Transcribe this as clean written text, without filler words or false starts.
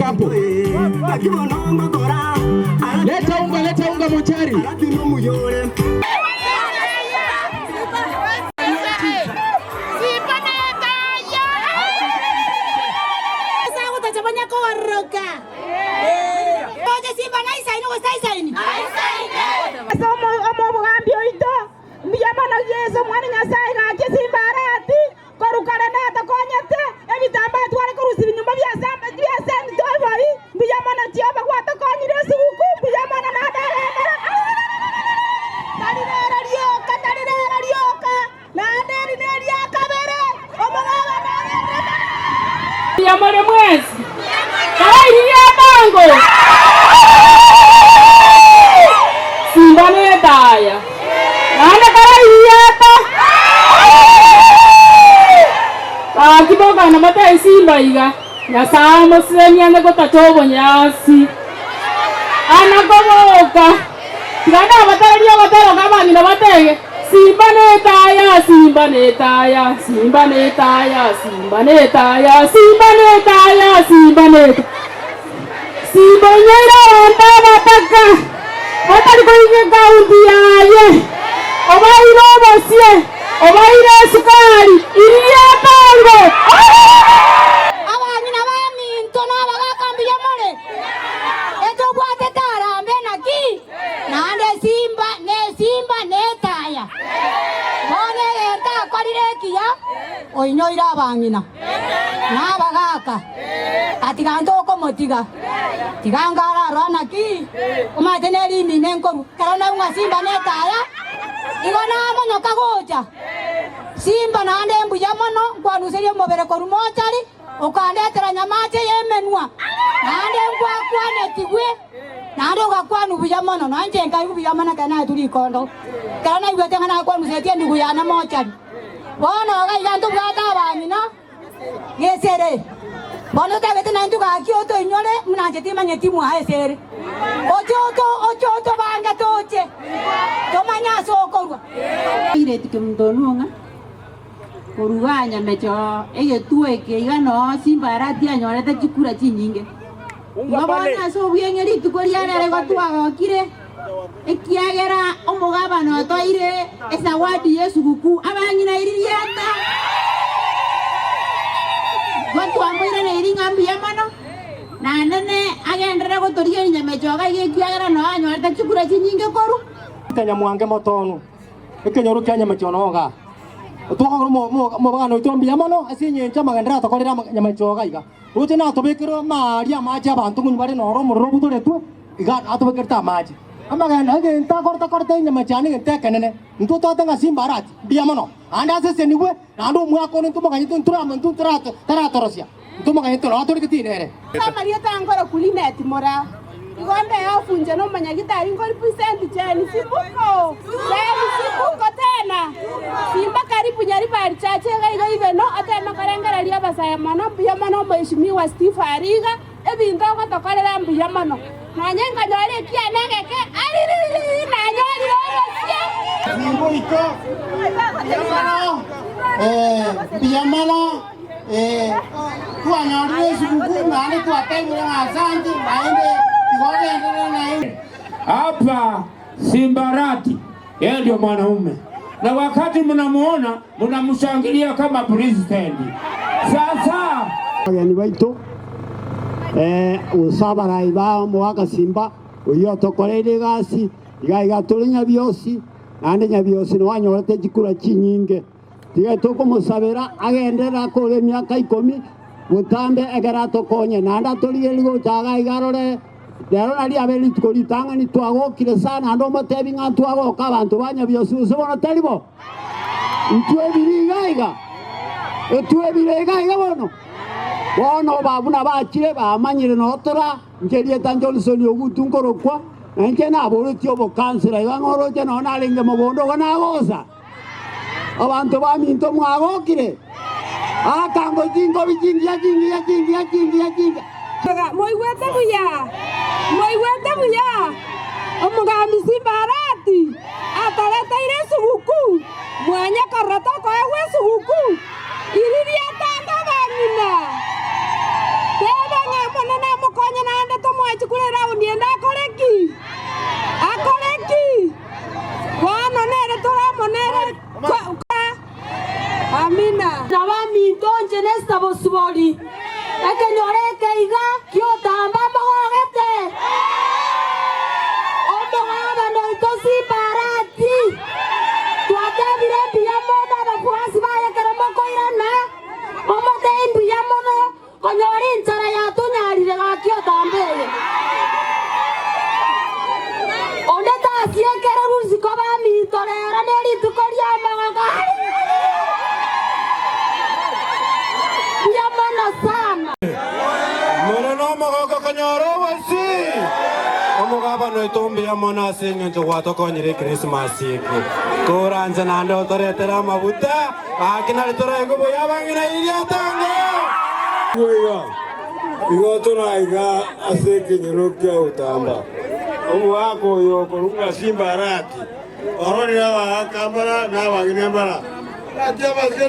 hapo. Leta unga mochari. Amore mwezi Karairia bango Simba nedaya Nana Karairia ta Kiboga na mata Simba iga Nyasama senya nego tatobo nyasi Anagoboka Tigana mataria mataro kabani na matege Simba netaya, Simba netaya, Simba netaya, Simba netaya, Simba netaya, Simba netaya. Simba nyera anda bataka. Batari kuingia kaunti yaye. Obairo bosie, obairo sukari, iria tango. Abani na bami ntona bagakambi ya mole. Eto kwate tarambe na ki. Nande Simba netaya. Bone enta kwalirekia. Oinyo ira bangina. Na bagaka. Atigando ko motiga. Tigangara rana ki. Umateneri ni nenko. Karona unga Simba netaya. Igona mono kagoja. Simba nande mbuya mono kwa nuserio mobere ko rumochari. Ukandetera nyamache yemenwa. Nande ngwa kwane tigwe. Nando gakwanu buyamono nanje ngai buyamana kana tuli kondo kana ibete kana kwanu setie ndugu yana mochari bona ga yantu bwata banyina yesere bona tabete nantu ga kyoto inyore munanje timanye timu haesere ochoto banga toche tomanya sokorwa ire tikimdonunga kuruganya mecho egetueke igano Simba arati anyorete chikura chinyinge Ngabana so bwengeri tukoriana re batwaga kire ekiagera omugabano toire esa wadi Yesu guku abanyina iririata Gotwa mwire ne iringambi yamano na nene agendera gotoria nyamejoga ekiagera no anyorete chukura chinyinge koru Kenya mwange motonu ekenyoru Kenya machonoga Otoka mo bagano itombi yamano asinye nchama gendera tokorera nyamachoga iga Rote na tobekero maria maji abantu ngunyibare noro muroro butoretwe iga atobekerta maji amagana age nta korta nyamachani nte kenene nto totanga Simba arati biamono anda se senigwe ando mwako nto maganyito nturama nto taratorosya nto maganyito no atorikitine Maria tangora kulineti mora Igonde yafunje no manyagitari ngori percent cheni sibuko tena Simba karibu nyari bari chache ga iveno atema karengera ria basaya mano biyamano mheshimiwa Steve Ariga ebinto gotokorera mbiyamano nanyenga nyore kia negeke ari nanyori rosia Simbuiko biyamano kwa nyori sukuku ngani kwa tengwe asante baende hapa Simbarati yeye ndio mwanaume na wakati mnamuona mnamshangilia kama president. Sasa yani baito usabara iba mwaka Simba uyo tokorere gasi iga tulinya byosi nande nyabyosi no wanyorete chikura chinyinge tiga toko musabera agendera kore myaka 10 mutambe egera tokonye nanda tolieligo chaga igarore Dero nali abeli tukolitanga ni twagokire sana ando motebi ngantu agoka abantu banya byosuso bona talibo Ntwe birigaiga bono babuna bakire bamanyire notora ngerie tanjolisoni ogutungorokwa nanje naborotio bo kansela ibangoroje no nalinge mobondo gona goza abantu baminto mwagokire akango jingo bijingia Moiwete buya Omugami Simba arati atareta ire suguku mwanya karata ko ewe suguku iriria tanga banyina Teba ngamona na mogoko konyoro wasi omugaba no itombi ya mona singa njo watokonyire Christmas iku kuranza nande otoretera mabuta akina litora ngo boyabangina iria tango kuiga igotona iga asekinyorokia utamba omu wako yo korunga Simba Arati ororira wa kambara na wagine mbara ati abasel